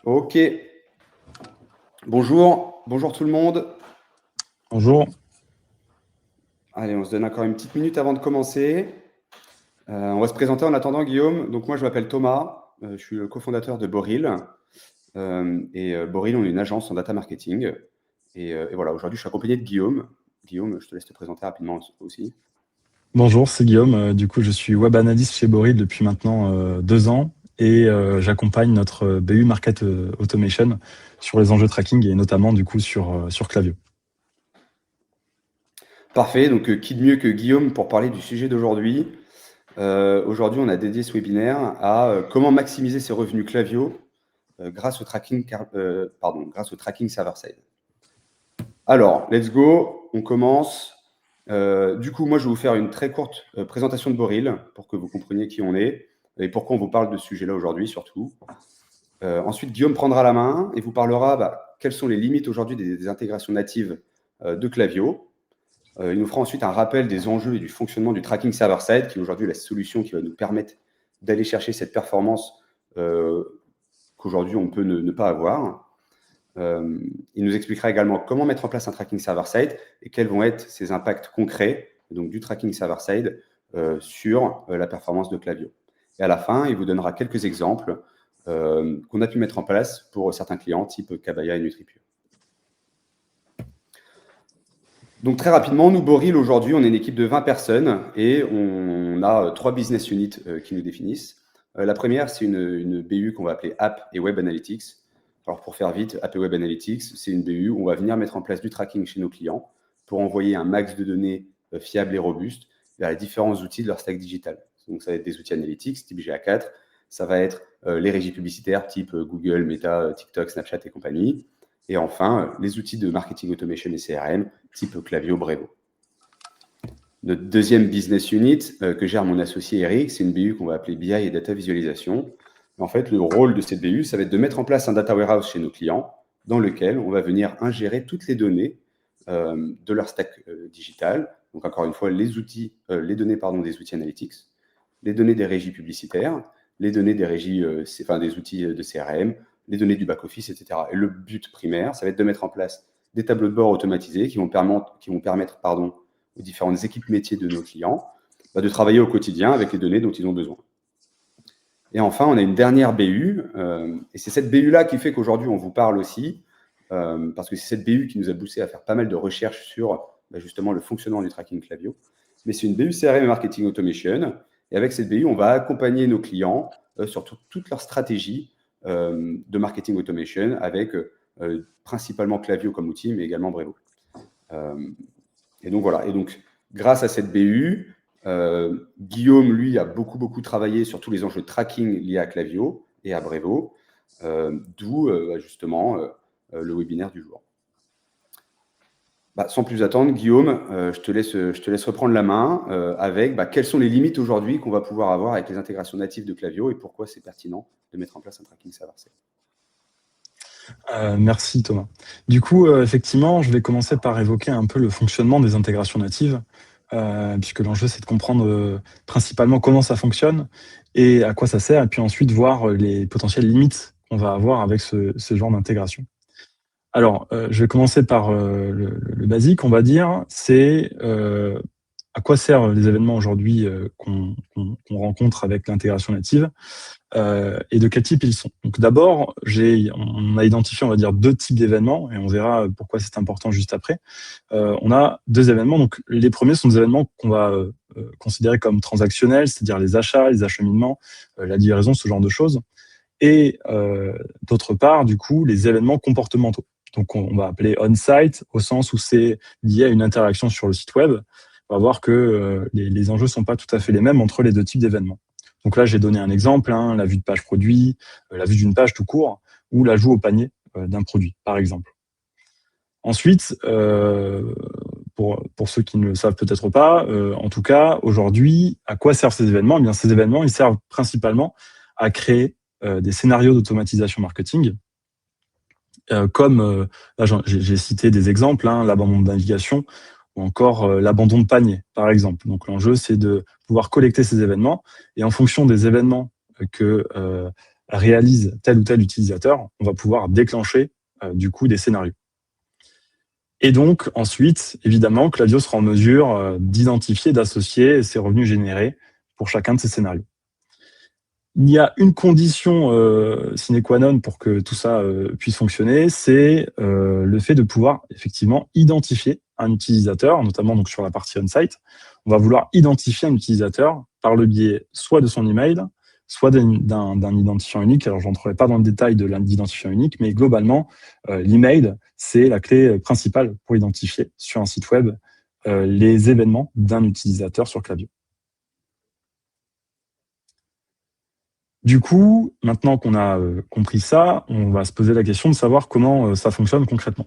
Ok. Bonjour tout le monde. Bonjour. Allez, on se donne encore une petite minute avant de commencer. On va se présenter en attendant, Guillaume. Donc moi, je m'appelle Thomas. Je suis le cofondateur de Boril. Boril, on est une agence en data marketing. Et voilà, aujourd'hui, je suis accompagné de Guillaume. Guillaume, je te laisse te présenter rapidement aussi. Bonjour, c'est Guillaume. Du coup, je suis web analyst chez Boril depuis maintenant 2 ans et j'accompagne notre BU Market Automation sur les enjeux tracking et notamment du coup sur Klaviyo. Parfait. Donc, qui de mieux que Guillaume pour parler du sujet d'aujourd'hui. Aujourd'hui, on a dédié ce webinaire à comment maximiser ses revenus Klaviyo grâce au tracking server-side. Alors, let's go, on commence. Du coup, moi, je vais vous faire une très courte présentation de Boril pour que vous compreniez qui on est et pourquoi on vous parle de ce sujet-là aujourd'hui, surtout. Ensuite, Guillaume prendra la main et vous parlera quelles sont les limites aujourd'hui des intégrations natives de Klaviyo. Il nous fera ensuite un rappel des enjeux et du fonctionnement du tracking server-side, qui est aujourd'hui la solution qui va nous permettre d'aller chercher cette performance qu'aujourd'hui on peut ne pas avoir. Il nous expliquera également comment mettre en place un tracking server-side et quels vont être ses impacts concrets donc du tracking server-side sur la performance de Klaviyo. Et à la fin, il vous donnera quelques exemples qu'on a pu mettre en place pour certains clients type Kabaya et NutriPure. Donc très rapidement, nous, Boril, aujourd'hui, on est une équipe de 20 personnes et on a 3 business units qui nous définissent. La première, c'est une BU qu'on va appeler App et Web Analytics. Alors pour faire vite, App et Web Analytics, c'est une BU où on va venir mettre en place du tracking chez nos clients pour envoyer un max de données fiables et robustes vers les différents outils de leur stack digital. Donc ça va être des outils analytics type GA4, ça va être les régies publicitaires type Google, Meta, TikTok, Snapchat et compagnie. Et enfin, les outils de marketing automation et CRM, type Klaviyo, Brevo. Notre deuxième business unit que gère mon associé Eric, c'est une BU qu'on va appeler BI et Data Visualisation. En fait, le rôle de cette BU, ça va être de mettre en place un data warehouse chez nos clients dans lequel on va venir ingérer toutes les données de leur stack digital. Donc, encore une fois, les données des outils analytics, les données des régies publicitaires, les données des régies, des outils de CRM, les données du back-office, etc. Et le but primaire, ça va être de mettre en place des tableaux de bord automatisés qui vont permettre aux différentes équipes métiers de nos clients de travailler au quotidien avec les données dont ils ont besoin. Et enfin, on a une dernière BU, et c'est cette BU-là qui fait qu'aujourd'hui, on vous parle aussi, parce que c'est cette BU qui nous a poussé à faire pas mal de recherches sur justement le fonctionnement du tracking Klaviyo. Mais c'est une BU CRM et Marketing Automation, et avec cette BU, on va accompagner nos clients sur toute leur stratégie de marketing automation avec principalement Klaviyo comme outil, mais également Brevo. Et donc voilà. Et donc, grâce à cette BU, Guillaume, lui, a beaucoup travaillé sur tous les enjeux de tracking liés à Klaviyo et à Brevo, d'où justement le webinaire du jour. Sans plus attendre, Guillaume, je te laisse reprendre la main avec quelles sont les limites aujourd'hui qu'on va pouvoir avoir avec les intégrations natives de Klaviyo et pourquoi c'est pertinent de mettre en place un tracking server-side. Merci Thomas. Du coup, effectivement, je vais commencer par évoquer un peu le fonctionnement des intégrations natives, puisque l'enjeu c'est de comprendre principalement comment ça fonctionne et à quoi ça sert, et puis ensuite voir les potentielles limites qu'on va avoir avec ce genre d'intégration. Alors, je vais commencer par le basique, on va dire, c'est à quoi servent les événements aujourd'hui qu'on rencontre avec l'intégration native et de quel type ils sont. Donc d'abord, on a identifié, on va dire, 2 types d'événements et on verra pourquoi c'est important juste après. On a 2 événements. Donc les premiers sont des événements qu'on va considérer comme transactionnels, c'est-à-dire les achats, les acheminements, la livraison, ce genre de choses. Et d'autre part, du coup, les événements comportementaux. Donc on va appeler on-site au sens où c'est lié à une interaction sur le site web. On va voir que les enjeux sont pas tout à fait les mêmes entre les 2 types d'événements. Donc là, j'ai donné un exemple, la vue de page produit, la vue d'une page tout court, ou l'ajout au panier d'un produit, par exemple. Ensuite, pour ceux qui ne le savent peut-être pas, en tout cas, aujourd'hui, à quoi servent ces événements ? Eh bien, ces événements, ils servent principalement à créer des scénarios d'automatisation marketing, comme là, j'ai cité des exemples, l'abandon de navigation, ou encore l'abandon de panier, par exemple. Donc l'enjeu, c'est de pouvoir collecter ces événements et en fonction des événements que réalise tel ou tel utilisateur, on va pouvoir déclencher du coup des scénarios. Et donc, ensuite, évidemment, Klaviyo sera en mesure d'identifier, d'associer ces revenus générés pour chacun de ces scénarios. Il y a une condition sine qua non pour que tout ça puisse fonctionner, c'est le fait de pouvoir effectivement identifier un utilisateur, notamment donc sur la partie on-site. On va vouloir identifier un utilisateur par le biais soit de son email, soit d'un identifiant unique. Alors, je n'entrerai pas dans le détail de l'identifiant unique, mais globalement, l'email, c'est la clé principale pour identifier sur un site web les événements d'un utilisateur sur Klaviyo. Du coup, maintenant qu'on a compris ça, on va se poser la question de savoir comment ça fonctionne concrètement.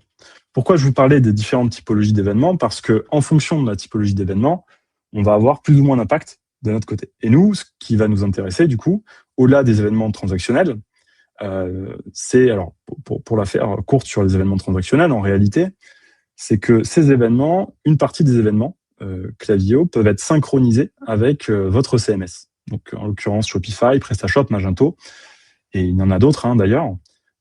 Pourquoi je vous parlais des différentes typologies d'événements? Parce que en fonction de la typologie d'événements, on va avoir plus ou moins d'impact de notre côté. Et nous, ce qui va nous intéresser, du coup, au-delà des événements transactionnels, c'est, alors, pour la faire courte sur les événements transactionnels, en réalité, c'est que ces événements, une partie des événements Klaviyo peuvent être synchronisés avec votre CMS. Donc, en l'occurrence, Shopify, PrestaShop, Magento, et il y en a d'autres d'ailleurs.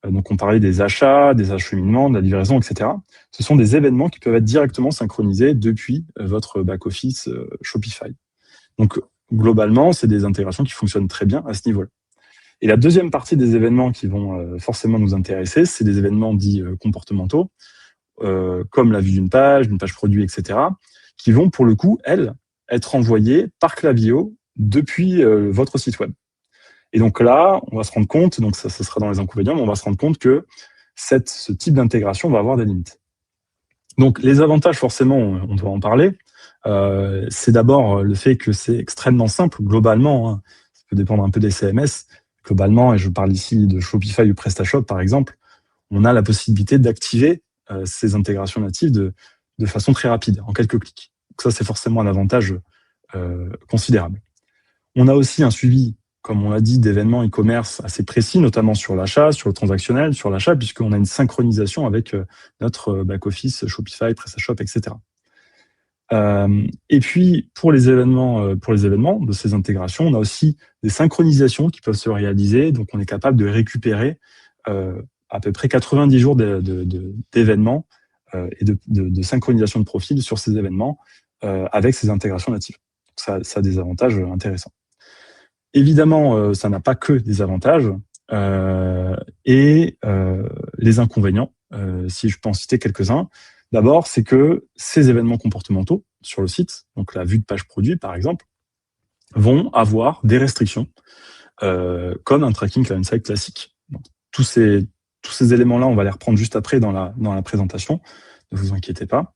Donc, on parlait des achats, des acheminements, de la livraison, etc. Ce sont des événements qui peuvent être directement synchronisés depuis votre back-office Shopify. Donc, globalement, c'est des intégrations qui fonctionnent très bien à ce niveau-là. Et la deuxième partie des événements qui vont forcément nous intéresser, c'est des événements dits comportementaux, comme la vue d'une page produit, etc., qui vont, pour le coup, elles, être envoyées par Klaviyo depuis votre site web. Et donc là, on va se rendre compte, donc ça sera dans les inconvénients, mais on va se rendre compte que ce type d'intégration va avoir des limites. Donc les avantages, forcément, on doit en parler. C'est d'abord le fait que c'est extrêmement simple, globalement. Ça peut dépendre un peu des CMS. Globalement, et je parle ici de Shopify ou PrestaShop, par exemple, on a la possibilité d'activer ces intégrations natives de façon très rapide, en quelques clics. Donc ça, c'est forcément un avantage considérable. On a aussi un suivi, comme on l'a dit, d'événements e-commerce assez précis, notamment sur l'achat, sur le transactionnel, sur l'achat, puisqu'on a une synchronisation avec notre back-office Shopify, PrestaShop, etc. Et puis, pour les événements de ces intégrations, on a aussi des synchronisations qui peuvent se réaliser. Donc, on est capable de récupérer à peu près 90 jours d'événements et de synchronisation de profil sur ces événements avec ces intégrations natives. Ça a des avantages intéressants. Évidemment, ça n'a pas que des avantages. Les inconvénients, si je peux en citer quelques-uns, d'abord, c'est que ces événements comportementaux sur le site, donc la vue de page produit par exemple, vont avoir des restrictions, comme un tracking client-side classique. Donc, tous ces éléments-là, on va les reprendre juste après dans la présentation, ne vous inquiétez pas,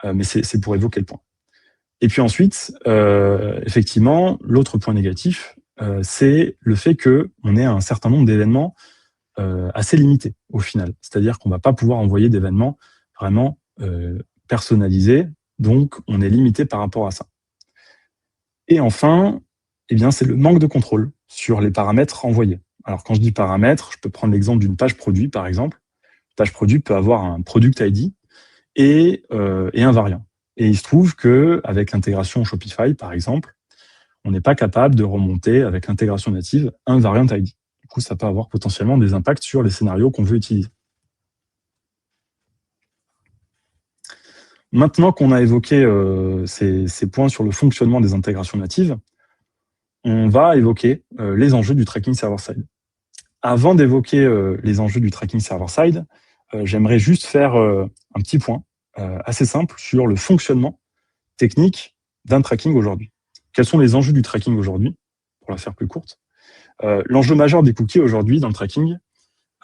mais c'est pour évoquer le point. Et puis ensuite, effectivement, l'autre point négatif, c'est le fait qu'on ait un certain nombre d'événements assez limités au final. C'est-à-dire qu'on ne va pas pouvoir envoyer d'événements vraiment personnalisés, donc on est limité par rapport à ça. Et enfin, eh bien, c'est le manque de contrôle sur les paramètres envoyés. Alors quand je dis paramètres, je peux prendre l'exemple d'une page produit, par exemple. Une page produit peut avoir un product ID et un variant. Et il se trouve qu'avec l'intégration Shopify, par exemple, on n'est pas capable de remonter avec l'intégration native un variant ID. Du coup, ça peut avoir potentiellement des impacts sur les scénarios qu'on veut utiliser. Maintenant qu'on a évoqué ces points sur le fonctionnement des intégrations natives, on va évoquer les enjeux du tracking server-side. Avant d'évoquer les enjeux du tracking server-side, j'aimerais juste faire un petit point assez simple sur le fonctionnement technique d'un tracking aujourd'hui. Quels sont les enjeux du tracking aujourd'hui? Pour la faire plus courte. L'enjeu majeur des cookies aujourd'hui dans le tracking,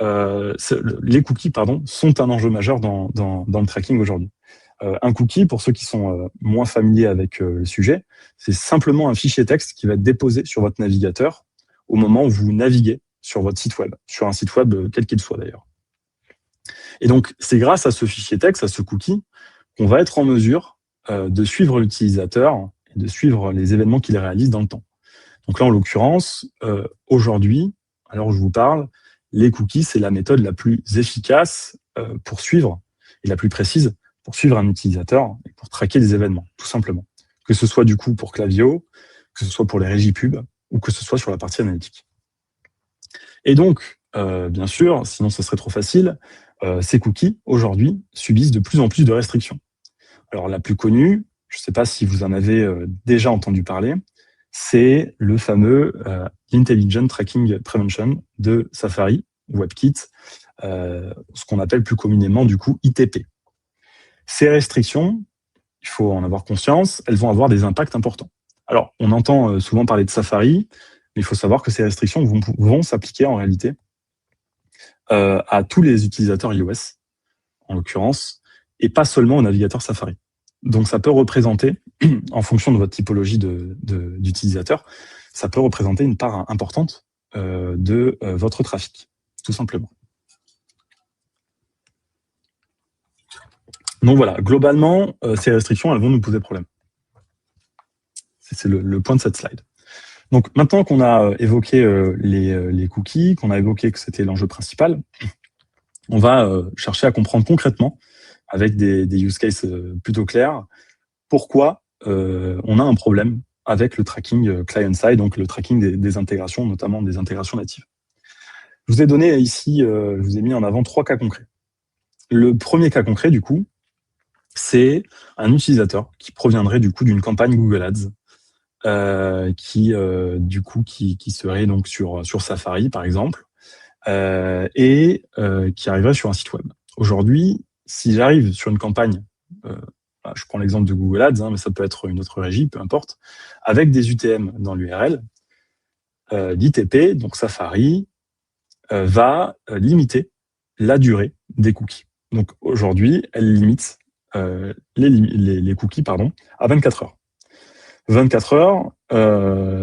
les cookies sont un enjeu majeur dans le tracking aujourd'hui. Un cookie, pour ceux qui sont moins familiers avec le sujet, c'est simplement un fichier texte qui va être déposé sur votre navigateur au moment où vous naviguez sur votre site web, sur un site web quel qu'il soit d'ailleurs. Et donc, c'est grâce à ce fichier texte, à ce cookie, qu'on va être en mesure de suivre l'utilisateur et de suivre les événements qu'il réalise dans le temps. Donc là, en l'occurrence, aujourd'hui, alors je vous parle, les cookies, c'est la méthode la plus efficace pour suivre, et la plus précise, pour suivre un utilisateur et pour traquer des événements, tout simplement. Que ce soit du coup pour Klaviyo, que ce soit pour les régies pub, ou que ce soit sur la partie analytique. Et donc, bien sûr, sinon ce serait trop facile, ces cookies, aujourd'hui, subissent de plus en plus de restrictions. Alors la plus connue, je ne sais pas si vous en avez déjà entendu parler, c'est le fameux Intelligent Tracking Prevention de Safari, WebKit, ce qu'on appelle plus communément du coup ITP. Ces restrictions, il faut en avoir conscience, elles vont avoir des impacts importants. Alors, on entend souvent parler de Safari, mais il faut savoir que ces restrictions vont s'appliquer en réalité à tous les utilisateurs iOS, en l'occurrence, et pas seulement au navigateur Safari. Donc, ça peut représenter, en fonction de votre typologie d'utilisateur, ça peut représenter une part importante de votre trafic, tout simplement. Donc voilà, globalement, ces restrictions, elles vont nous poser problème. C'est le point de cette slide. Donc maintenant qu'on a évoqué les cookies, qu'on a évoqué que c'était l'enjeu principal, on va chercher à comprendre concrètement, avec des use cases plutôt clairs, pourquoi on a un problème avec le tracking client-side, donc le tracking des intégrations, notamment des intégrations natives. Je vous ai donné ici, je vous ai mis en avant 3 cas concrets. Le premier cas concret, du coup, c'est un utilisateur qui proviendrait du coup d'une campagne Google Ads, qui serait donc sur Safari par exemple, et qui arriverait sur un site web. Aujourd'hui, si j'arrive sur une campagne, je prends l'exemple de Google Ads, mais ça peut être une autre régie, peu importe, avec des UTM dans l'URL, l'ITP, donc Safari, va limiter la durée des cookies. Donc aujourd'hui, elle limite les cookies à 24 heures. 24 heures,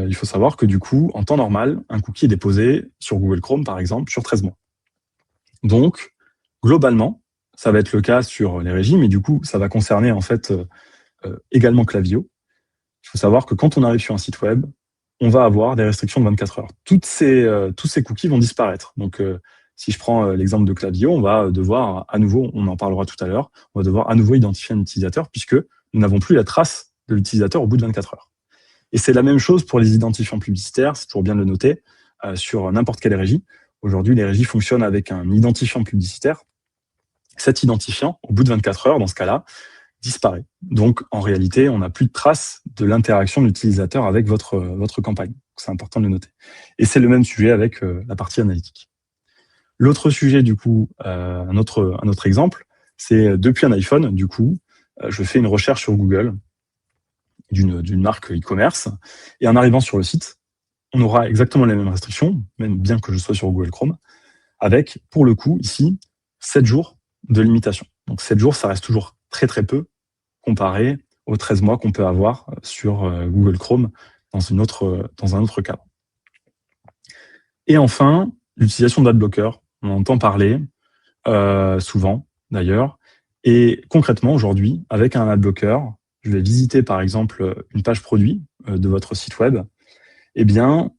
il faut savoir que du coup, en temps normal, un cookie est déposé sur Google Chrome, par exemple, sur 13 mois. Donc, globalement, ça va être le cas sur les régimes, et du coup, ça va concerner en fait également Klaviyo. Il faut savoir que quand on arrive sur un site web, on va avoir des restrictions de 24 heures. Tous ces cookies vont disparaître. Donc, si je prends l'exemple de Klaviyo, on va devoir à nouveau, on en parlera tout à l'heure, on va devoir à nouveau identifier un utilisateur puisque nous n'avons plus la trace de l'utilisateur au bout de 24 heures. Et c'est la même chose pour les identifiants publicitaires, c'est toujours bien de le noter, sur n'importe quelle régie. Aujourd'hui, les régies fonctionnent avec un identifiant publicitaire. Cet identifiant, au bout de 24 heures, dans ce cas-là, disparaît. Donc, en réalité, on n'a plus de trace de l'interaction de l'utilisateur avec votre campagne. C'est important de le noter. Et c'est le même sujet avec la partie analytique. L'autre sujet, du coup, un autre exemple, c'est depuis un iPhone, du coup, je fais une recherche sur Google d'une marque e-commerce, et en arrivant sur le site, on aura exactement les mêmes restrictions, même bien que je sois sur Google Chrome, avec, pour le coup, ici, 7 jours de limitation. Donc 7 jours, ça reste toujours très très peu comparé aux 13 mois qu'on peut avoir sur Google Chrome dans un autre cadre. Et enfin, l'utilisation d'adblocker. On entend parler souvent, d'ailleurs. Et concrètement, aujourd'hui, avec un adblocker, je vais visiter, par exemple, une page produit de votre site web. Eh bien,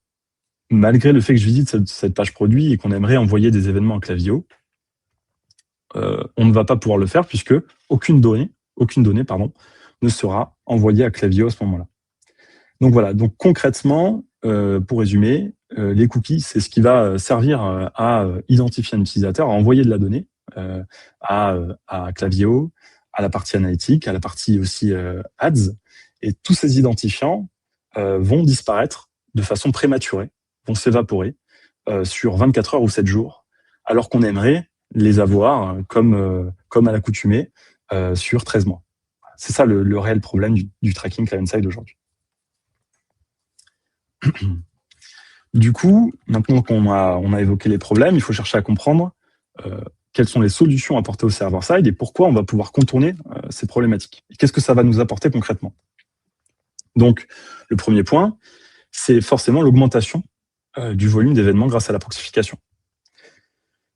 malgré le fait que je visite cette page produit et qu'on aimerait envoyer des événements à Klaviyo, on ne va pas pouvoir le faire puisque aucune donnée ne sera envoyée à Klaviyo à ce moment-là. Donc voilà, donc concrètement, pour résumer, les cookies, c'est ce qui va servir à identifier un utilisateur, à envoyer de la donnée à Klaviyo, à la partie analytique, à la partie aussi ads. Et tous ces identifiants vont disparaître de façon prématurée, vont s'évaporer sur 24 heures ou 7 jours, alors qu'on aimerait les avoir comme à l'accoutumée sur 13 mois. C'est ça le réel problème du tracking client-side aujourd'hui. Du coup, maintenant qu'on a évoqué les problèmes, il faut chercher à comprendre quelles sont les solutions apportées au server-side et pourquoi on va pouvoir contourner ces problématiques. Et qu'est-ce que ça va nous apporter concrètement? Donc, le premier point, c'est forcément l'augmentation du volume d'événements grâce à la proxification.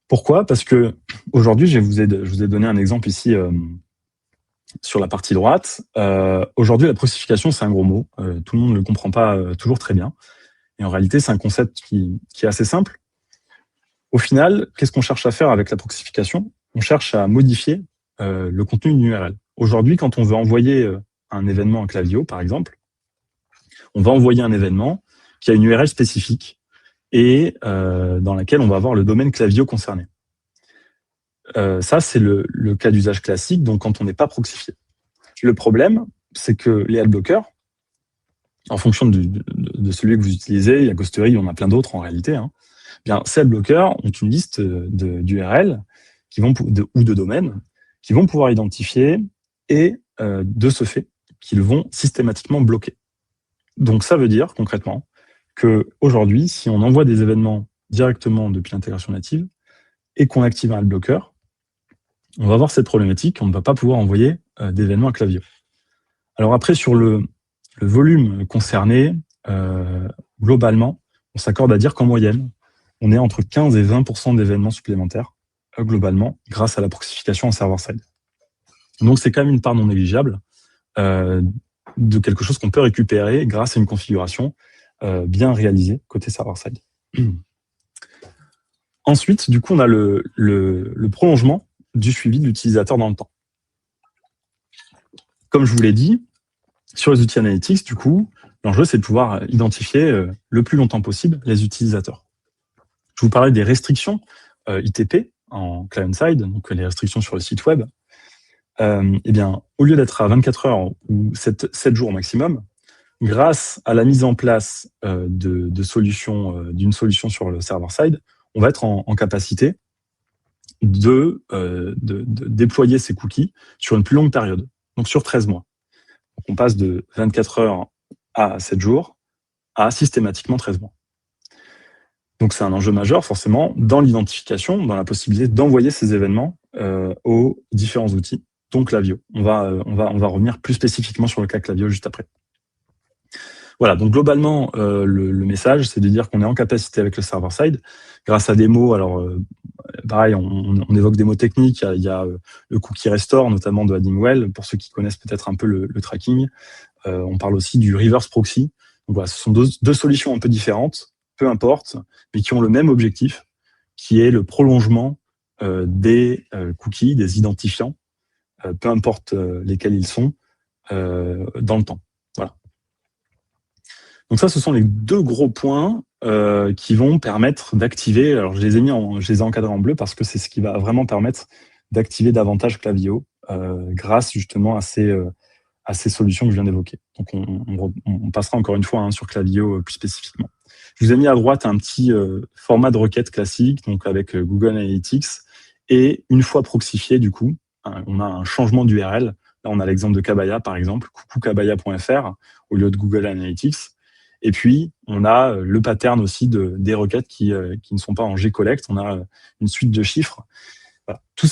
Pourquoi? Parce que aujourd'hui, je vous ai donné un exemple ici sur la partie droite. Aujourd'hui, la proxification, c'est un gros mot. Tout le monde ne le comprend pas toujours très bien. Et en réalité, c'est un concept qui est assez simple. Au final, qu'est-ce qu'on cherche à faire avec la proxification? On cherche à modifier le contenu d'une URL. Aujourd'hui, quand on veut envoyer un événement à Klaviyo, par exemple, on va envoyer un événement qui a une URL spécifique et dans laquelle on va avoir le domaine Klaviyo concerné. Ça, c'est le cas d'usage classique, donc quand on n'est pas proxifié. Le problème, c'est que les adblockers, en fonction de celui que vous utilisez, il y a Ghostery, il y en a plein d'autres en réalité, hein, bien, ces adblockers ont une liste d'URL ou de domaines qui vont pouvoir identifier et de ce fait, qu'ils vont systématiquement bloquer. Donc ça veut dire concrètement qu'aujourd'hui, si on envoie des événements directement depuis l'intégration native et qu'on active un adblocker, on va avoir cette problématique, on ne va pas pouvoir envoyer d'événements à Klaviyo. Alors après, sur le volume concerné, globalement, on s'accorde à dire qu'en moyenne, on est entre 15 et 20% d'événements supplémentaires, globalement, grâce à la proxification en server-side. Donc c'est quand même une part non négligeable de quelque chose qu'on peut récupérer grâce à une configuration bien réalisée côté server-side. Ensuite, du coup, on a le prolongement du suivi de l'utilisateur dans le temps. Comme je vous l'ai dit, sur les outils analytics, du coup, l'enjeu, c'est de pouvoir identifier le plus longtemps possible les utilisateurs. Je vous parlais des restrictions ITP en client-side, donc les restrictions sur le site web. Eh bien, au lieu d'être à 24 heures ou 7 jours au maximum, grâce à la mise en place d'une solution sur le server-side, on va être en capacité de déployer ces cookies sur une plus longue période, donc sur 13 mois. Donc on passe de 24 heures à 7 jours à systématiquement 13 mois. Donc c'est un enjeu majeur forcément dans l'identification, dans la possibilité d'envoyer ces événements aux différents outils, dont Klaviyo. On va revenir plus spécifiquement sur le cas Klaviyo juste après. Voilà, donc globalement, le message, c'est de dire qu'on est en capacité avec le server-side, grâce à des mots, alors pareil, on évoque des mots techniques, il y a le cookie restore, notamment de Addingwell, pour ceux qui connaissent peut-être un peu le tracking. On parle aussi du reverse proxy. Donc voilà, ce sont deux solutions un peu différentes, peu importe, mais qui ont le même objectif, qui est le prolongement des cookies, des identifiants, peu importe lesquels ils sont, dans le temps. Voilà. Donc ça, ce sont les deux gros points qui vont permettre d'activer. Alors je les ai encadrés en bleu parce que c'est ce qui va vraiment permettre d'activer davantage Klaviyo grâce justement à ces solutions que je viens d'évoquer. Donc on passera encore une fois sur Klaviyo plus spécifiquement. Je vous ai mis à droite un petit format de requête classique, donc avec Google Analytics, et une fois proxifié, du coup, on a un changement d'URL. Là, on a l'exemple de Kabaya, par exemple, coucoucabaya.fr au lieu de Google Analytics. Et puis, on a le pattern aussi des requêtes qui ne sont pas en gcollect. On a une suite de chiffres. Voilà. Tous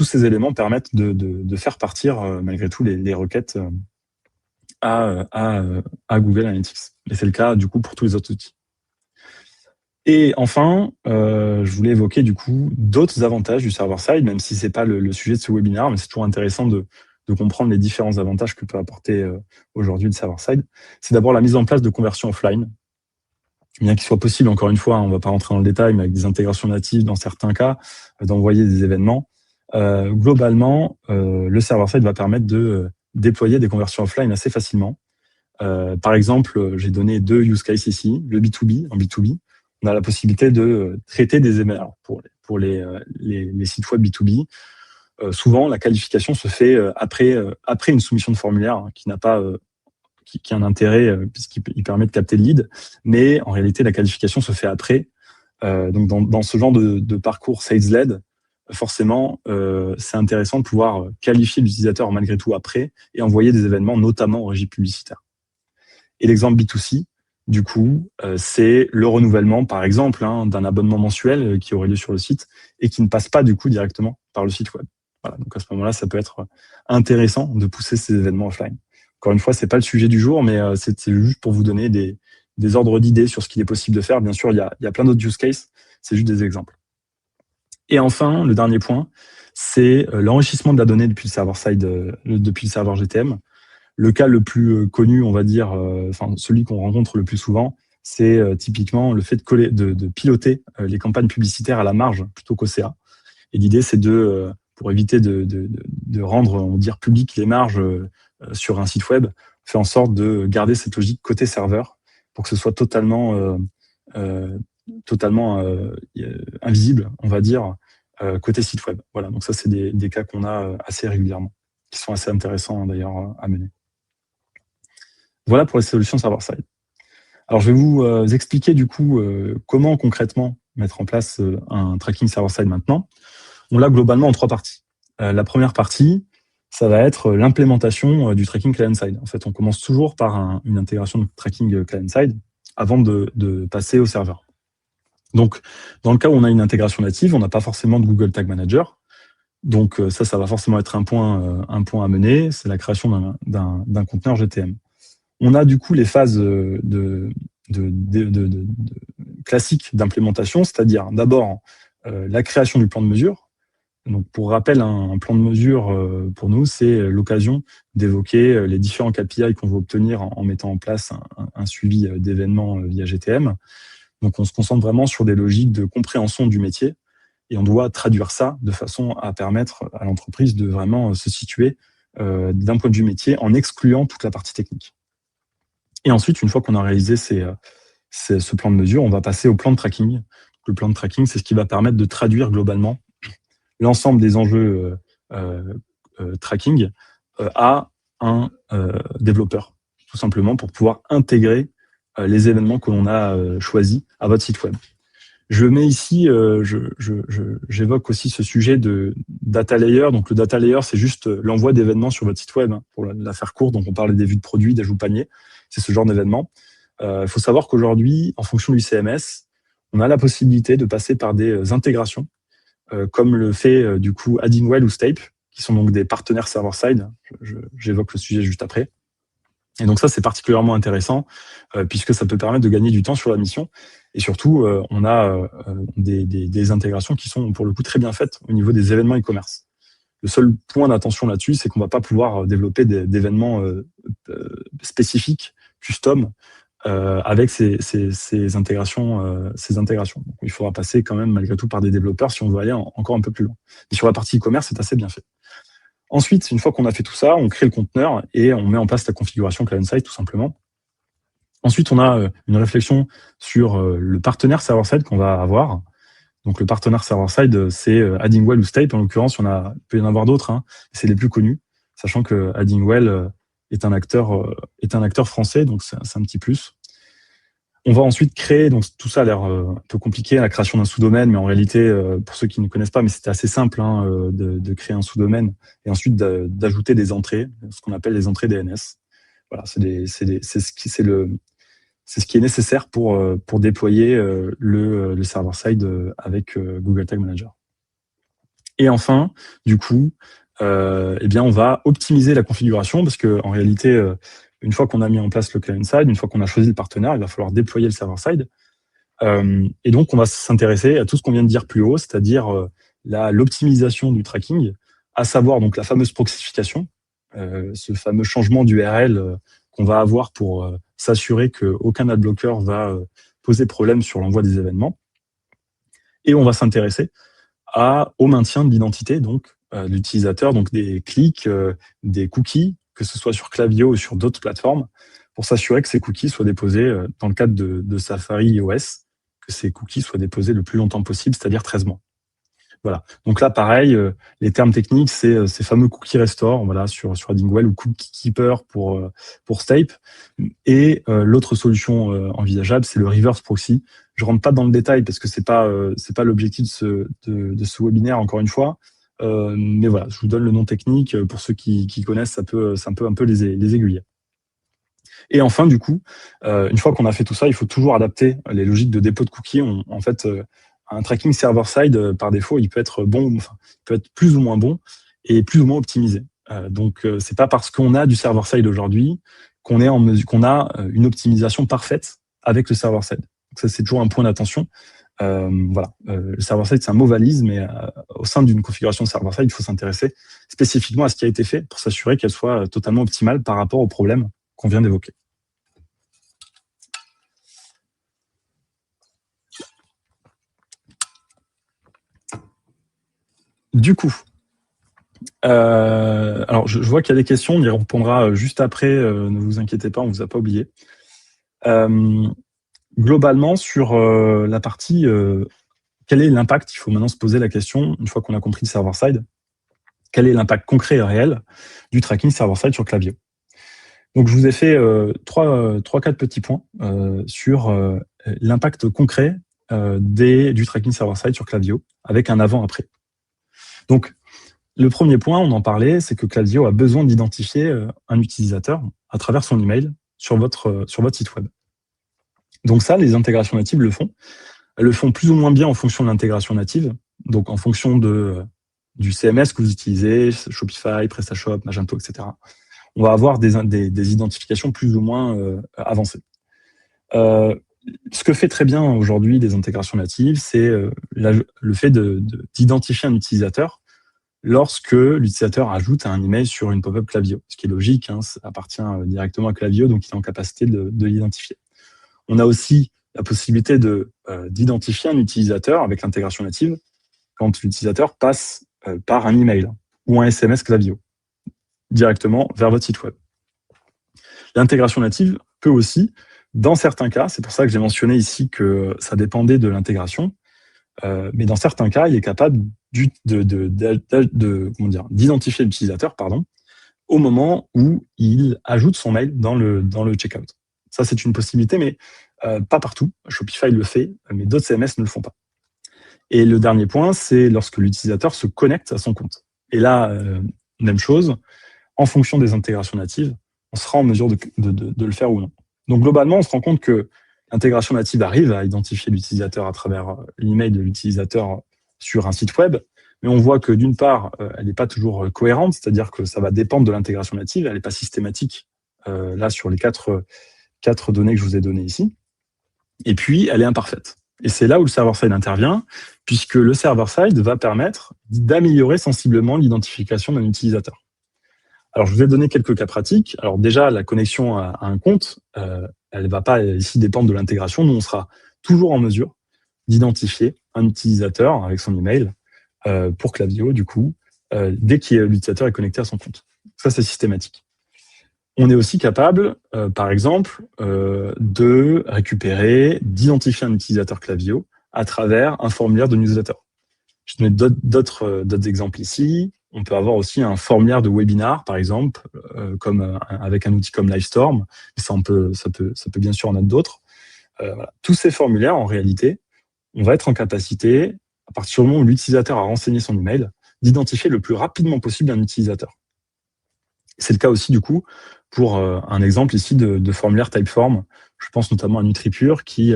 ces éléments permettent de faire partir, malgré tout, les requêtes à Google Analytics. Et c'est le cas, du coup, pour tous les autres outils. Et enfin, je voulais évoquer, du coup, d'autres avantages du server-side, même si c'est pas le sujet de ce webinaire, mais c'est toujours intéressant de comprendre les différents avantages que peut apporter aujourd'hui le server-side. C'est d'abord la mise en place de conversion offline. Bien qu'il soit possible, encore une fois, on ne va pas rentrer dans le détail, mais avec des intégrations natives, dans certains cas, d'envoyer des événements. Globalement, le server-side va permettre de déployer des conversions offline assez facilement. Par exemple, j'ai donné 2 use cases ici. Le B2B, en B2B, on a la possibilité de traiter des événements. Pour les sites web B2B, souvent, la qualification se fait après une soumission de formulaire qui n'a pas qui a un intérêt puisqu'il permet de capter le lead, mais en réalité, la qualification se fait après. Donc, dans ce genre de parcours sales-led, forcément, c'est intéressant de pouvoir qualifier l'utilisateur malgré tout après et envoyer des événements, notamment en régie publicitaire. Et l'exemple B2C, du coup, c'est le renouvellement, par exemple, d'un abonnement mensuel qui aurait lieu sur le site et qui ne passe pas, du coup, directement par le site web. Voilà, donc à ce moment-là, ça peut être intéressant de pousser ces événements offline. Encore une fois, c'est pas le sujet du jour, mais c'est juste pour vous donner des ordres d'idées sur ce qu'il est possible de faire. Bien sûr, il y a plein d'autres use cases, c'est juste des exemples. Et enfin, le dernier point, c'est l'enrichissement de la donnée depuis le server-side, depuis le serveur GTM. Le cas le plus connu, on va dire, celui qu'on rencontre le plus souvent, c'est typiquement le fait de piloter les campagnes publicitaires à la marge plutôt qu'au CA. Et l'idée, c'est pour éviter de rendre, on va dire, public les marges sur un site web, fait en sorte de garder cette logique côté serveur pour que ce soit totalement totalement invisibles, on va dire, côté site web. Voilà, donc ça, c'est des cas qu'on a assez régulièrement, qui sont assez intéressants d'ailleurs à mener. Voilà pour les solutions server-side. Alors, je vais vous expliquer du coup comment concrètement mettre en place un tracking server-side maintenant. On l'a globalement en 3 parties. La première partie, ça va être l'implémentation du tracking client-side. En fait, on commence toujours par une intégration de tracking client-side avant de passer au serveur. Donc, dans le cas où on a une intégration native, on n'a pas forcément de Google Tag Manager. Donc, ça va forcément être un point à mener, c'est la création d'un conteneur GTM. On a du coup les phases classiques d'implémentation, c'est-à-dire d'abord la création du plan de mesure. Donc, pour rappel, un plan de mesure, pour nous, c'est l'occasion d'évoquer les différents KPI qu'on veut obtenir en mettant en place un suivi d'événements via GTM. Donc, on se concentre vraiment sur des logiques de compréhension du métier et on doit traduire ça de façon à permettre à l'entreprise de vraiment se situer d'un point de vue métier en excluant toute la partie technique. Et ensuite, une fois qu'on a réalisé ce plan de mesure, on va passer au plan de tracking. Le plan de tracking, c'est ce qui va permettre de traduire globalement l'ensemble des enjeux tracking à un développeur, tout simplement pour pouvoir intégrer les événements que l'on a choisis à votre site web. Je mets ici, j'évoque aussi ce sujet de data layer. Donc le data layer, c'est juste l'envoi d'événements sur votre site web, hein, pour la faire courte. Donc on parlait des vues de produits, d'ajout panier, c'est ce genre d'événement. Il faut savoir qu'aujourd'hui, en fonction du CMS, on a la possibilité de passer par des intégrations, comme le fait du coup Addingwell ou Stape, qui sont donc des partenaires server-side. J'évoque le sujet juste après. Et donc ça, c'est particulièrement intéressant puisque ça peut permettre de gagner du temps sur la mission. Et surtout, on a des intégrations qui sont pour le coup très bien faites au niveau des événements e-commerce. Le seul point d'attention là-dessus, c'est qu'on ne va pas pouvoir développer d'événements spécifiques, custom, avec ces intégrations. Donc, il faudra passer quand même malgré tout par des développeurs si on veut aller encore un peu plus loin. Mais sur la partie e-commerce, c'est assez bien fait. Ensuite, une fois qu'on a fait tout ça, on crée le conteneur et on met en place la configuration client-side tout simplement. Ensuite, on a une réflexion sur le partenaire server-side qu'on va avoir. Donc, le partenaire server-side, c'est Addingwell ou Stape. En l'occurrence, il peut y en avoir d'autres. Hein, c'est les plus connus, sachant que Addingwell est un acteur français, donc c'est un petit plus. On va ensuite créer, donc tout ça a l'air un peu compliqué, la création d'un sous-domaine, mais en réalité, pour ceux qui ne connaissent pas, mais c'était assez simple de créer un sous-domaine et ensuite d'ajouter des entrées, ce qu'on appelle les entrées DNS. Voilà, c'est ce qui est nécessaire pour déployer le server-side avec Google Tag Manager. Et enfin, du coup, eh bien, on va optimiser la configuration parce que en réalité, une fois qu'on a mis en place le client-side, une fois qu'on a choisi le partenaire, il va falloir déployer le server-side. Et donc, on va s'intéresser à tout ce qu'on vient de dire plus haut, c'est-à-dire l'optimisation du tracking, à savoir donc la fameuse proxification, ce fameux changement d'URL qu'on va avoir pour s'assurer qu'aucun adblocker va poser problème sur l'envoi des événements. Et on va s'intéresser au maintien de l'identité donc de l'utilisateur, donc des clics, des cookies, que ce soit sur Klaviyo ou sur d'autres plateformes, pour s'assurer que ces cookies soient déposés dans le cadre de Safari iOS, que ces cookies soient déposés le plus longtemps possible, c'est-à-dire 13 mois. Voilà. Donc là, pareil, les termes techniques, c'est ces fameux cookie restore, voilà, sur Addingwell ou cookie keeper pour Stape. Et l'autre solution envisageable, c'est le reverse proxy. Je rentre pas dans le détail parce que c'est pas l'objectif de ce webinaire encore une fois. Mais voilà, je vous donne le nom technique pour ceux qui connaissent, ça peut un peu les aiguiller. Et enfin, du coup, une fois qu'on a fait tout ça, il faut toujours adapter les logiques de dépôt de cookies. En fait, un tracking server-side, par défaut, il peut être bon, enfin, il peut être plus ou moins bon et plus ou moins optimisé. Donc, c'est pas parce qu'on a du server-side aujourd'hui qu'on a une optimisation parfaite avec le server-side. Donc ça, c'est toujours un point d'attention. Voilà, le server-side, c'est un mot valise, mais au sein d'une configuration de server-side, il faut s'intéresser spécifiquement à ce qui a été fait pour s'assurer qu'elle soit totalement optimale par rapport au problème qu'on vient d'évoquer. Du coup, alors je vois qu'il y a des questions, on y répondra juste après, ne vous inquiétez pas, on ne vous a pas oublié. Globalement, sur la partie quel est l'impact, il faut maintenant se poser la question, une fois qu'on a compris le server-side, quel est l'impact concret et réel du tracking server-side sur Klaviyo. Donc, je vous ai fait quatre petits points sur l'impact concret du tracking server-side sur Klaviyo, avec un avant-après. Donc, le premier point, on en parlait, c'est que Klaviyo a besoin d'identifier un utilisateur à travers son email sur votre site web. Donc ça, les intégrations natives le font. Elles le font plus ou moins bien en fonction de l'intégration native, donc en fonction du CMS que vous utilisez, Shopify, PrestaShop, Magento, etc. On va avoir des identifications plus ou moins avancées. Ce que fait très bien aujourd'hui des intégrations natives, c'est le fait d'identifier un utilisateur lorsque l'utilisateur ajoute un email sur une pop-up Klaviyo, ce qui est logique, hein, ça appartient directement à Klaviyo, donc il est en capacité de l'identifier. On a aussi la possibilité d'identifier un utilisateur avec l'intégration native quand l'utilisateur passe par un email ou un SMS Klaviyo directement vers votre site web. L'intégration native peut aussi, dans certains cas, c'est pour ça que j'ai mentionné ici que ça dépendait de l'intégration, mais dans certains cas, il est capable d'identifier l'utilisateur au moment où il ajoute son mail dans le checkout. Ça, c'est une possibilité, mais pas partout. Shopify le fait, mais d'autres CMS ne le font pas. Et le dernier point, c'est lorsque l'utilisateur se connecte à son compte. Et là, même chose, en fonction des intégrations natives, on sera en mesure de le faire ou non. Donc globalement, on se rend compte que l'intégration native arrive à identifier l'utilisateur à travers l'email de l'utilisateur sur un site web, mais on voit que d'une part, elle n'est pas toujours cohérente, c'est-à-dire que ça va dépendre de l'intégration native, elle n'est pas systématique, là sur les quatre données que je vous ai données ici, et puis elle est imparfaite. Et c'est là où le server-side intervient, puisque le server-side va permettre d'améliorer sensiblement l'identification d'un utilisateur. Alors, je vous ai donné quelques cas pratiques. Alors déjà, la connexion à un compte, elle ne va pas ici dépendre de l'intégration. Nous, on sera toujours en mesure d'identifier un utilisateur avec son email pour Klaviyo, du coup, dès que l'utilisateur est connecté à son compte. Ça, c'est systématique. On est aussi capable, par exemple, d'identifier un utilisateur Klaviyo à travers un formulaire de newsletter. Je vais donner d'autres exemples ici. On peut avoir aussi un formulaire de webinar, par exemple, avec un outil comme Livestorm. Ça peut bien sûr en être d'autres. Voilà. Tous ces formulaires, en réalité, on va être en capacité, à partir du moment où l'utilisateur a renseigné son email, d'identifier le plus rapidement possible un utilisateur. C'est le cas aussi, du coup, pour un exemple ici de formulaire Typeform. Je pense notamment à NutriPure qui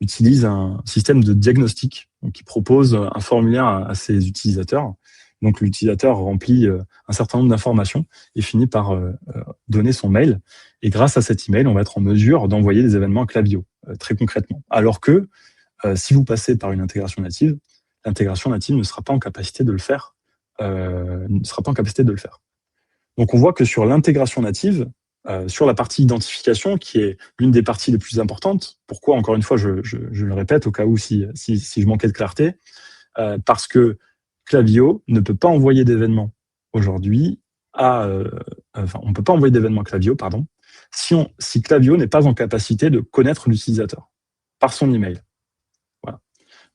utilise un système de diagnostic, donc qui propose un formulaire à ses utilisateurs. Donc, l'utilisateur remplit un certain nombre d'informations et finit par donner son mail. Et grâce à cet email, on va être en mesure d'envoyer des événements à Klaviyo, très concrètement. Alors que si vous passez par une intégration native, l'intégration native ne sera pas en capacité de le faire. Donc, on voit que sur l'intégration native, sur la partie identification, qui est l'une des parties les plus importantes, pourquoi, encore une fois, je le répète, au cas où si je manquais de clarté, parce que Klaviyo ne peut pas envoyer d'événements aujourd'hui on ne peut pas envoyer d'événements à Klaviyo, si Klaviyo n'est pas en capacité de connaître l'utilisateur par son email. Voilà.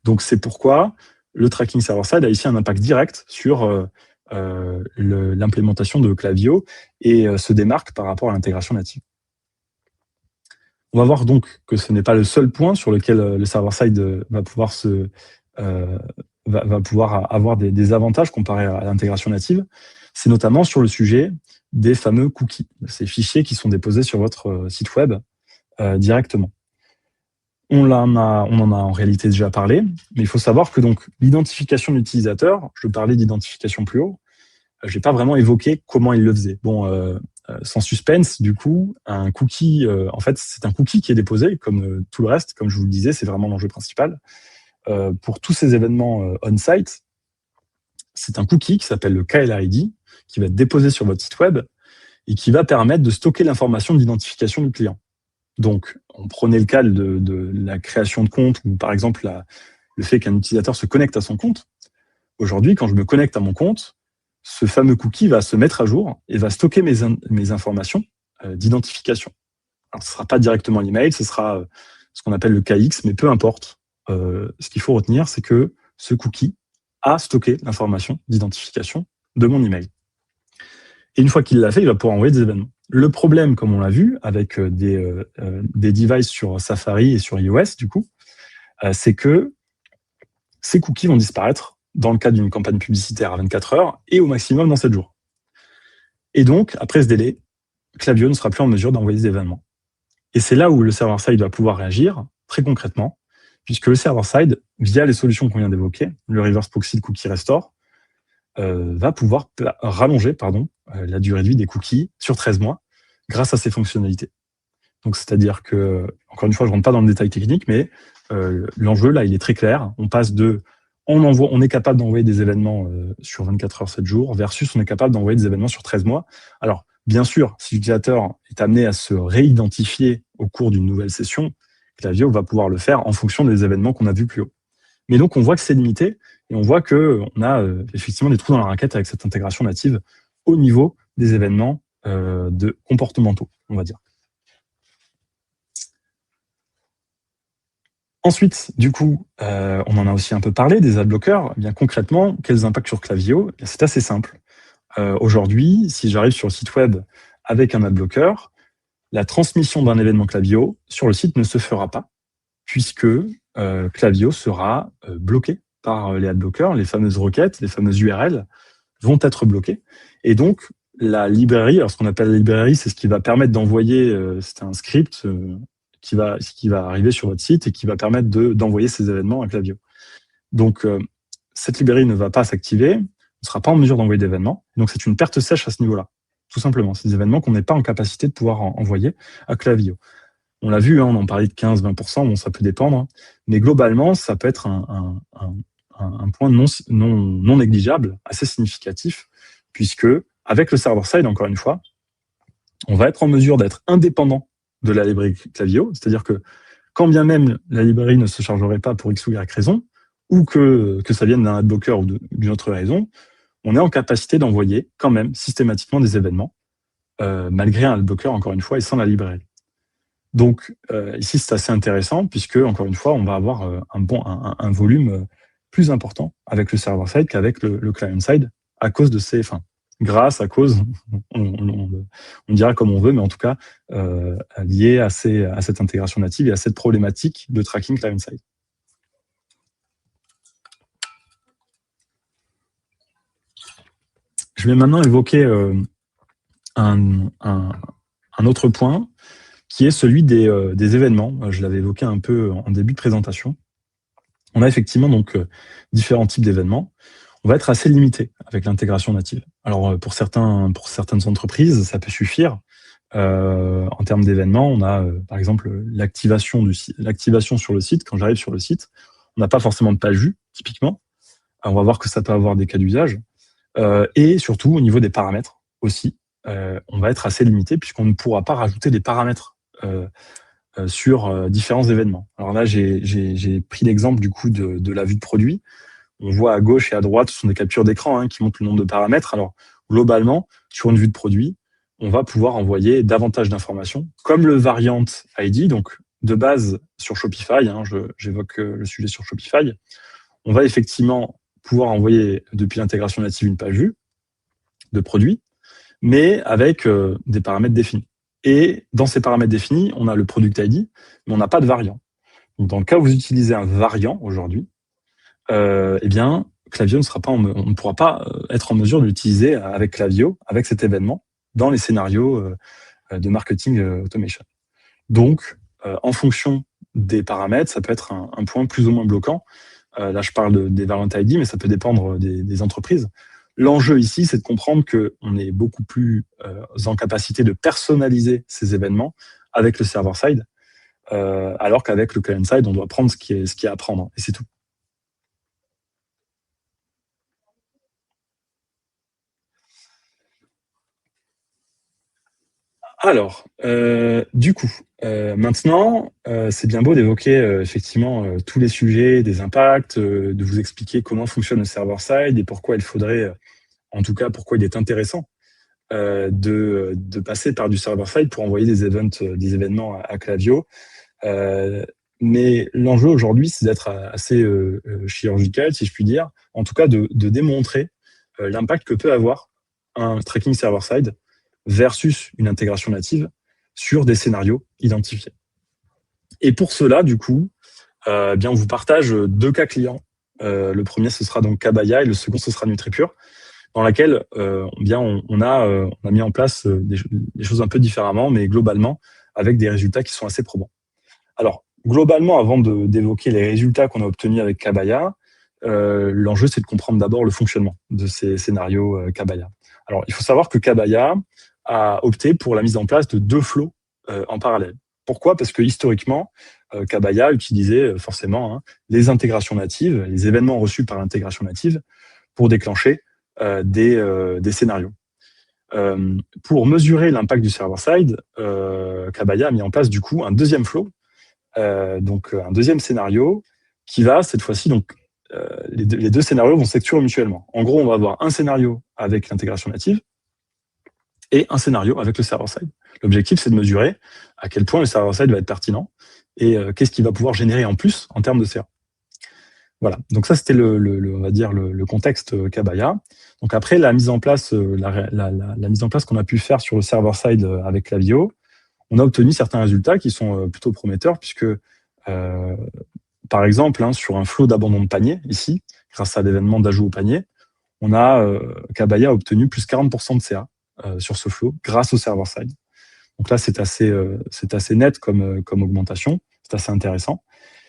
Donc c'est pourquoi le tracking server-side a ici un impact direct sur l'implémentation de Klaviyo et se démarque par rapport à l'intégration native. On va voir donc que ce n'est pas le seul point sur lequel le server-side va pouvoir avoir des avantages comparés à l'intégration native. C'est notamment sur le sujet des fameux cookies, ces fichiers qui sont déposés sur votre site web directement. On en a en réalité déjà parlé, mais il faut savoir que donc l'identification de l'utilisateur, je parlais d'identification plus haut, je n'ai pas vraiment évoqué comment il le faisait. Bon, sans suspense, du coup, un cookie, en fait, c'est un cookie qui est déposé, comme tout le reste, comme je vous le disais, c'est vraiment l'enjeu principal. Pour tous ces événements on-site, c'est un cookie qui s'appelle le KLID, qui va être déposé sur votre site web et qui va permettre de stocker l'information d'identification du client. Donc, on prenait le cas de la création de compte ou par exemple le fait qu'un utilisateur se connecte à son compte. Aujourd'hui, quand je me connecte à mon compte, ce fameux cookie va se mettre à jour et va stocker mes informations d'identification. Alors, ce ne sera pas directement l'email, ce sera ce qu'on appelle le KX, mais peu importe. Ce qu'il faut retenir, c'est que ce cookie a stocké l'information d'identification de mon email. Et une fois qu'il l'a fait, il va pouvoir envoyer des événements. Le problème, comme on l'a vu, avec des devices sur Safari et sur iOS, du coup, c'est que ces cookies vont disparaître dans le cadre d'une campagne publicitaire à 24 heures et au maximum dans 7 jours. Et donc, après ce délai, Klaviyo ne sera plus en mesure d'envoyer des événements. Et c'est là où le server-side va pouvoir réagir, très concrètement, puisque le server-side, via les solutions qu'on vient d'évoquer, le reverse proxy, cookie restore, va pouvoir rallonger la durée de vie des cookies sur 13 mois grâce à ces fonctionnalités. Donc, c'est-à-dire que, encore une fois, je ne rentre pas dans le détail technique, mais l'enjeu, là, il est très clair. On passe de on est capable d'envoyer des événements sur 24 heures, 7 jours, versus on est capable d'envoyer des événements sur 13 mois. Alors, bien sûr, si l'utilisateur est amené à se réidentifier au cours d'une nouvelle session, Klaviyo va pouvoir le faire en fonction des événements qu'on a vus plus haut. Mais donc, on voit que c'est limité et on voit qu'on a effectivement des trous dans la raquette avec cette intégration native au niveau des événements comportementaux, on va dire. Ensuite, du coup, on en a aussi un peu parlé, des adblockers. Eh bien, concrètement, quels impacts sur Klaviyo? C'est assez simple. Aujourd'hui, si j'arrive sur le site web avec un adblocker, la transmission d'un événement Klaviyo sur le site ne se fera pas, puisque Klaviyo sera bloqué par les adblockers, les fameuses requêtes, les fameuses URL vont être bloquées. Et donc, la librairie, alors ce qu'on appelle la librairie, c'est ce qui va permettre d'envoyer, c'est un script qui va arriver sur votre site et qui va permettre d'envoyer ces événements à Klaviyo. Donc, cette librairie ne va pas s'activer, on ne sera pas en mesure d'envoyer d'événements. Donc, c'est une perte sèche à ce niveau-là, tout simplement. C'est des événements qu'on n'est pas en capacité de pouvoir envoyer à Klaviyo. On l'a vu, on en parlait de 15-20%, bon, ça peut dépendre, mais globalement, ça peut être un point non négligeable, assez significatif, puisque avec le server-side, encore une fois, on va être en mesure d'être indépendant de la librairie Klaviyo, c'est-à-dire que quand bien même la librairie ne se chargerait pas pour X ou Y raison, ou que ça vienne d'un adblocker ou d'une autre raison, on est en capacité d'envoyer quand même systématiquement des événements, malgré un adblocker, encore une fois, et sans la librairie. Donc, ici, c'est assez intéressant, puisque, encore une fois, on va avoir un volume plus important avec le server-side qu'avec le client-side, à cause de ces... grâce, à cause, on dira comme on veut, mais en tout cas, lié à cette intégration native et à cette problématique de tracking client-side. Je vais maintenant évoquer un autre point, qui est celui des événements. Je l'avais évoqué un peu en début de présentation. On a effectivement donc différents types d'événements. On va être assez limité avec l'intégration native. Alors, pour certaines entreprises, ça peut suffire. En termes d'événements, on a par exemple l'activation sur le site. Quand j'arrive sur le site, on n'a pas forcément de page vue, typiquement. Alors, on va voir que ça peut avoir des cas d'usage. Et surtout, au niveau des paramètres aussi, on va être assez limité puisqu'on ne pourra pas rajouter des paramètres sur différents événements. Alors là, j'ai pris l'exemple du coup de la vue de produit. On voit à gauche et à droite, ce sont des captures d'écran qui montrent le nombre de paramètres. Alors, globalement, sur une vue de produit, on va pouvoir envoyer davantage d'informations, comme le variant ID. Donc, de base, sur Shopify, j'évoque le sujet sur Shopify, on va effectivement pouvoir envoyer, depuis l'intégration native, une page vue de produit, mais avec des paramètres définis. Et dans ces paramètres définis, on a le product ID, mais on n'a pas de variant. Donc, dans le cas où vous utilisez un variant aujourd'hui, eh bien, Klaviyo on ne pourra pas être en mesure de l'utiliser avec Klaviyo, avec cet événement, dans les scénarios de marketing automation. Donc, en fonction des paramètres, ça peut être un point plus ou moins bloquant. Là, je parle des variant ID, mais ça peut dépendre des entreprises. L'enjeu ici, c'est de comprendre qu'on est beaucoup plus en capacité de personnaliser ces événements avec le server-side, alors qu'avec le client-side, on doit prendre ce qui est à prendre, et c'est tout. Alors, du coup, maintenant, c'est bien beau d'évoquer effectivement tous les sujets, des impacts, de vous expliquer comment fonctionne le server-side et pourquoi il faudrait, en tout cas, pourquoi il est intéressant de passer par du server-side pour envoyer des événements à Klaviyo. Mais l'enjeu aujourd'hui, c'est d'être assez chirurgical, si je puis dire, en tout cas de démontrer l'impact que peut avoir un tracking server-side versus une intégration native sur des scénarios identifiés. Et pour cela, du coup, bien, on vous partage 2 cas clients. Le premier, ce sera donc Kabaya et le second, ce sera NutriPure, dans laquelle bien, on a mis en place des choses un peu différemment, mais globalement, avec des résultats qui sont assez probants. Alors, globalement, avant d'évoquer les résultats qu'on a obtenus avec Kabaya, l'enjeu, c'est de comprendre d'abord le fonctionnement de ces scénarios Kabaya. Alors, il faut savoir que Kabaya a opté pour la mise en place de 2 flows en parallèle. Pourquoi? Parce que historiquement, Kabaya utilisait forcément les intégrations natives, les événements reçus par l'intégration native pour déclencher des scénarios. Pour mesurer l'impact du server-side, Kabaya a mis en place du coup un deuxième flow, donc un deuxième scénario qui va cette fois-ci, donc les deux scénarios vont s'exclure mutuellement. En gros, on va avoir un scénario avec l'intégration native et un scénario avec le server-side. L'objectif, c'est de mesurer à quel point le server-side va être pertinent et qu'est-ce qu'il va pouvoir générer en plus en termes de CA. Voilà, donc ça c'était on va dire le contexte Kabaya. Donc après la mise en place, la mise en place qu'on a pu faire sur le server-side avec Klaviyo, on a obtenu certains résultats qui sont plutôt prometteurs puisque par exemple sur un flot d'abandon de panier ici, grâce à l'événement d'ajout au panier, on a Kabaya a obtenu plus 40% de CA sur ce flot grâce au server-side. Donc là c'est assez net comme augmentation, c'est assez intéressant.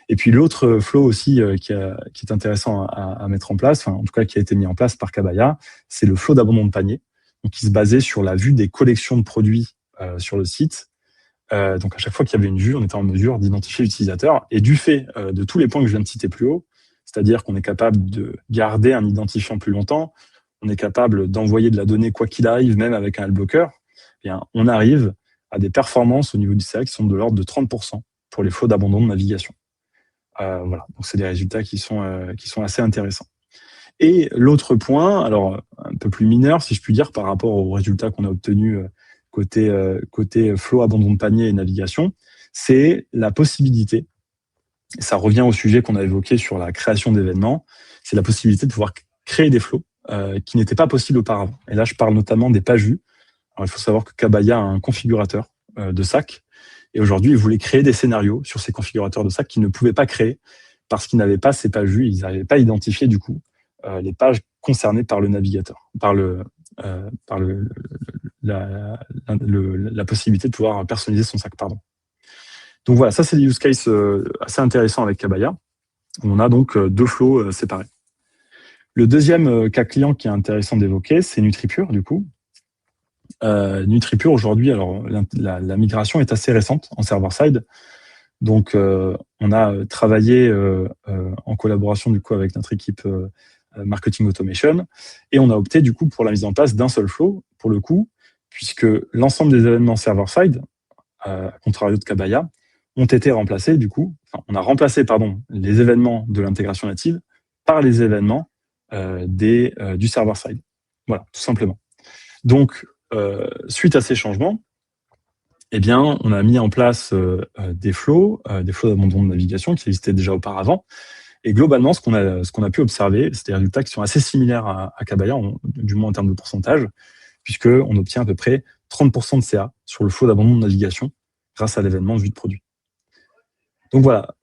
Et puis l'autre flow aussi qui est intéressant à mettre en place, enfin, en tout cas qui a été mis en place par Kabaya, c'est le flow d'abandon de panier, donc qui se basait sur la vue des collections de produits sur le site. Donc à chaque fois qu'il y avait une vue, on était en mesure d'identifier l'utilisateur. Et du fait de tous les points que je viens de citer plus haut, c'est-à-dire qu'on est capable de garder un identifiant plus longtemps, on est capable d'envoyer de la donnée quoi qu'il arrive, même avec un adblocker, eh bien, on arrive à des performances au niveau du CA qui sont de l'ordre de 30% pour les flows d'abandon de navigation. Voilà, donc c'est des résultats qui sont assez intéressants. Et l'autre point, alors un peu plus mineur, si je puis dire, par rapport aux résultats qu'on a obtenus côté flow, abandon de panier et navigation, c'est la possibilité, et ça revient au sujet qu'on a évoqué sur la création d'événements, c'est la possibilité de pouvoir créer des flows qui n'étaient pas possibles auparavant. Et là, je parle notamment des pages vues. Alors, il faut savoir que Kabaya a un configurateur de SAC. Et aujourd'hui, ils voulaient créer des scénarios sur ces configurateurs de SAC qu'ils ne pouvaient pas créer parce qu'ils n'avaient pas ces pages vues. Ils n'avaient pas identifié, du coup, les pages concernées par le navigateur, par la possibilité de pouvoir personnaliser son SAC, pardon. Donc voilà, ça, c'est des use cases assez intéressants avec Kabaya. On a donc 2 flows séparés. Le deuxième cas client qui est intéressant d'évoquer, c'est NutriPure, du coup. NutriPure, aujourd'hui, alors la migration est assez récente en server-side. Donc, on a travaillé en collaboration du coup avec notre équipe marketing automation et on a opté du coup pour la mise en place d'un seul flow pour le coup, puisque l'ensemble des événements server-side, à contrario de Kabaya, ont été remplacés du coup. Enfin, on a remplacé les événements de l'intégration native par les événements du server-side. Voilà, tout simplement. Donc, suite à ces changements, eh bien, on a mis en place des flows d'abandon de navigation qui existaient déjà auparavant. Et globalement, ce qu'on a pu observer, c'est des résultats qui sont assez similaires à Kabaya, du moins en termes de pourcentage, puisqu'on obtient à peu près 30% de CA sur le flow d'abandon de navigation grâce à l'événement vue de produit. Donc voilà,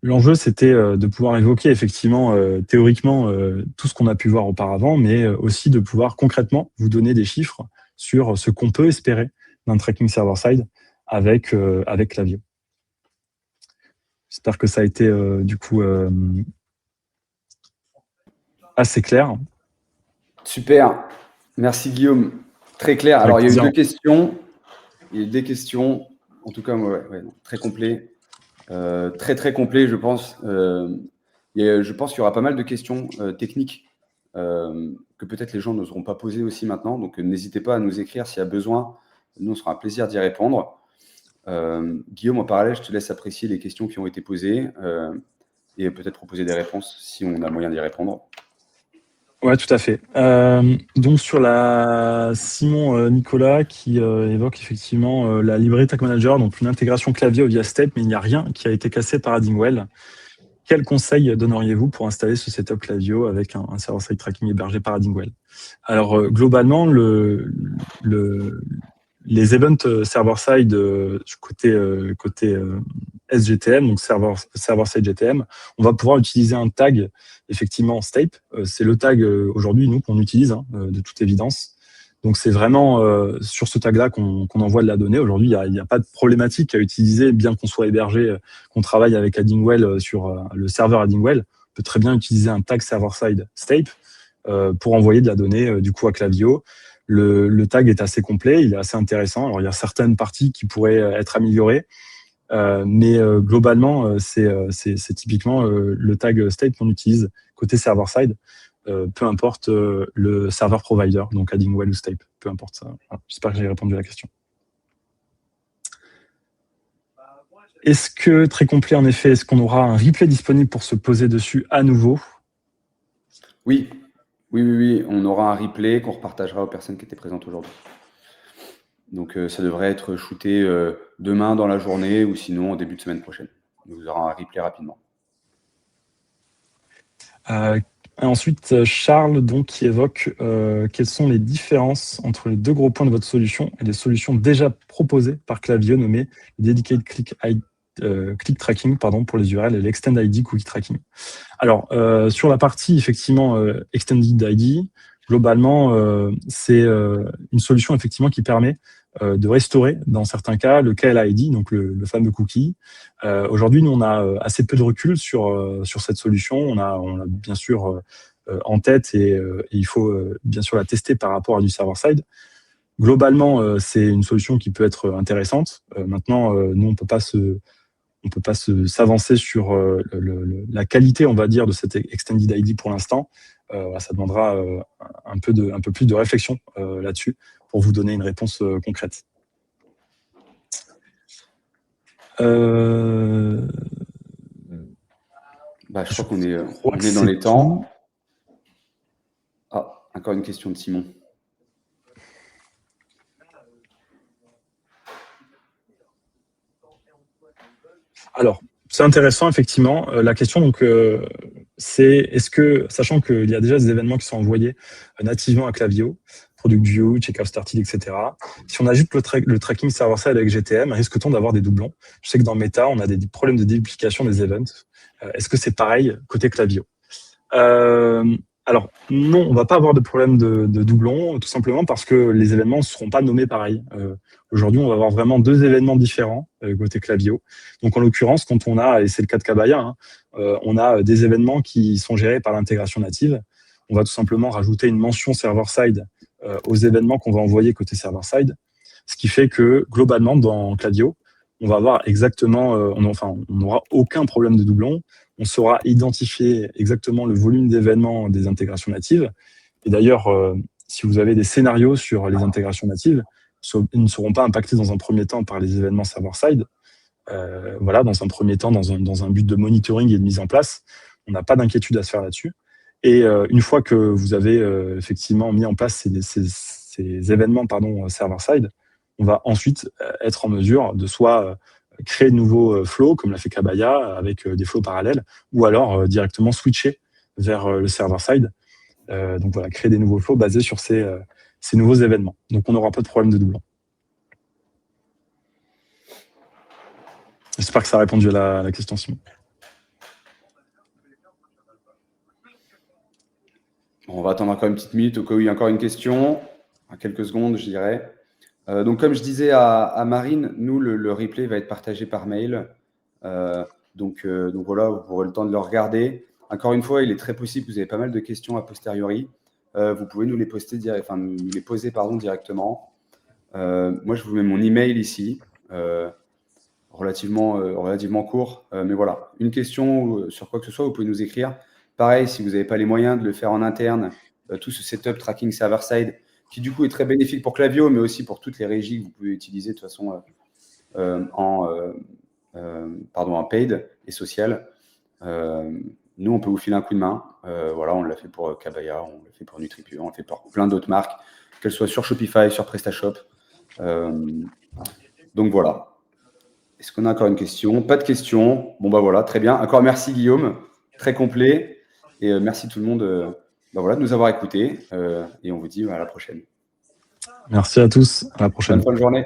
l'enjeu, c'était de pouvoir évoquer effectivement, théoriquement, tout ce qu'on a pu voir auparavant, mais aussi de pouvoir concrètement vous donner des chiffres sur ce qu'on peut espérer d'un tracking server-side avec Klaviyo. J'espère que ça a été du coup assez clair. Super, merci Guillaume. Très clair. Alors, il y a eu 2 questions. Il y a eu des questions. En tout cas, très complet. Très complet, je pense. Je pense qu'il y aura pas mal de questions techniques que peut-être les gens n'oseront pas poser aussi maintenant. Donc, n'hésitez pas à nous écrire s'il y a besoin. Nous, on sera un plaisir d'y répondre. Guillaume, en parallèle, je te laisse apprécier les questions qui ont été posées et peut-être proposer des réponses si on a moyen d'y répondre. Ouais, tout à fait. Donc sur la Simon Nicolas qui évoque effectivement la librairie Tag Manager, donc une intégration clavier via Step, mais il n'y a rien qui a été cassé par Addingwell. Quel conseil donneriez-vous pour installer ce setup Klaviyo avec un server-side tracking hébergé par Addingwell? Alors globalement, les events server-side côté SGTM, donc server-side GTM, on va pouvoir utiliser un tag effectivement Stape. C'est le tag aujourd'hui nous qu'on utilise de toute évidence. Donc c'est vraiment sur ce tag-là qu'on envoie de la donnée. Aujourd'hui, il n'y a pas de problématique à utiliser, bien qu'on soit hébergé, qu'on travaille avec Addingwell sur le serveur Addingwell. On peut très bien utiliser un tag server-side Stape pour envoyer de la donnée du coup à Klaviyo. Le tag est assez complet, il est assez intéressant. Alors il y a certaines parties qui pourraient être améliorées, mais globalement c'est typiquement le tag Stape qu'on utilise côté server-side. Peu importe le serveur provider, donc Addingwell ou Stape, peu importe ça. Voilà. J'espère que j'ai répondu à la question. Est-ce que, très complet en effet, est-ce qu'on aura un replay disponible pour se poser dessus à nouveau? Oui, oui, on aura un replay qu'on repartagera aux personnes qui étaient présentes aujourd'hui. Donc ça devrait être shooté demain dans la journée ou sinon en début de semaine prochaine. Vous aurez un replay rapidement. Ensuite, Charles donc, qui évoque quelles sont les différences entre les deux gros points de votre solution et les solutions déjà proposées par Klaviyo nommées Dedicated Click Tracking pour les URL et l'Extend ID Cookie Tracking. Alors, sur la partie effectivement Extended ID, globalement, c'est une solution effectivement qui permet de restaurer, dans certains cas, le KLID, donc le fameux cookie. Aujourd'hui, nous, on a assez peu de recul sur cette solution. On a bien sûr en tête et il faut bien sûr la tester par rapport à du server-side. Globalement, c'est une solution qui peut être intéressante. Maintenant, nous, on peut pas s'avancer sur la qualité, on va dire, de cette Extended ID pour l'instant. Ça demandera un peu plus de réflexion là-dessus pour vous donner une réponse concrète. Je crois qu'on est dans les temps. Ah, encore une question de Simon. Alors, c'est intéressant, effectivement. La question, donc, c'est est-ce que, sachant qu'il y a déjà des événements qui sont envoyés nativement à Klaviyo, Product View, Checkout Started, etc., si on ajoute le tracking server-side avec GTM, risque-t-on d'avoir des doublons? Je sais que dans Meta, on a des problèmes de duplication des events. Est-ce que c'est pareil côté Klaviyo? Alors, non, on va pas avoir de problème de doublons, tout simplement parce que les événements ne seront pas nommés pareil. Aujourd'hui, on va avoir vraiment deux événements différents côté Klaviyo. Donc, en l'occurrence, quand on a, et c'est le cas de Kabaya, on a des événements qui sont gérés par l'intégration native. On va tout simplement rajouter une mention server-side aux événements qu'on va envoyer côté server-side. Ce qui fait que, globalement, dans Klaviyo, on va avoir exactement, on n'aura aucun problème de doublons. On saura identifier exactement le volume d'événements des intégrations natives. Et d'ailleurs, si vous avez des scénarios sur les intégrations natives, ils ne seront pas impactés dans un premier temps par les événements server-side. Voilà, dans un premier temps, dans un but de monitoring et de mise en place, on n'a pas d'inquiétude à se faire là-dessus. Et une fois que vous avez effectivement mis en place ces événements server-side, on va ensuite être en mesure de soit créer de nouveaux flows, comme l'a fait Kabaya, avec des flows parallèles, ou alors directement switcher vers le server-side. Donc voilà, créer des nouveaux flows basés sur ces nouveaux événements. Donc on n'aura pas de problème de doublon. J'espère que ça a répondu à la question, Simon. On va attendre encore une petite minute au cas où il y a encore une question. À quelques secondes, je dirais. Donc, comme je disais à Marine, nous, le replay va être partagé par mail. Donc voilà, vous aurez le temps de le regarder. Encore une fois, il est très possible que vous avez pas mal de questions a posteriori. Vous pouvez nous les poser directement. Moi, je vous mets mon email ici, relativement court. Mais voilà, une question sur quoi que ce soit, vous pouvez nous écrire. Pareil, si vous n'avez pas les moyens de le faire en interne, tout ce setup tracking server-side, qui du coup est très bénéfique pour Klaviyo, mais aussi pour toutes les régies que vous pouvez utiliser de toute façon en paid et social. nous, on peut vous filer un coup de main. Voilà, on l'a fait pour Kabaya, on l'a fait pour NutriPure, on l'a fait pour plein d'autres marques, qu'elles soient sur Shopify, sur PrestaShop. Donc voilà. Est-ce qu'on a encore une question? Pas de question. Bon, bah voilà, très bien. Encore merci Guillaume, très complet. Et merci tout le monde voilà, de nous avoir écoutés. Et on vous dit à la prochaine. Merci à tous. À la prochaine. Bonne fin de journée.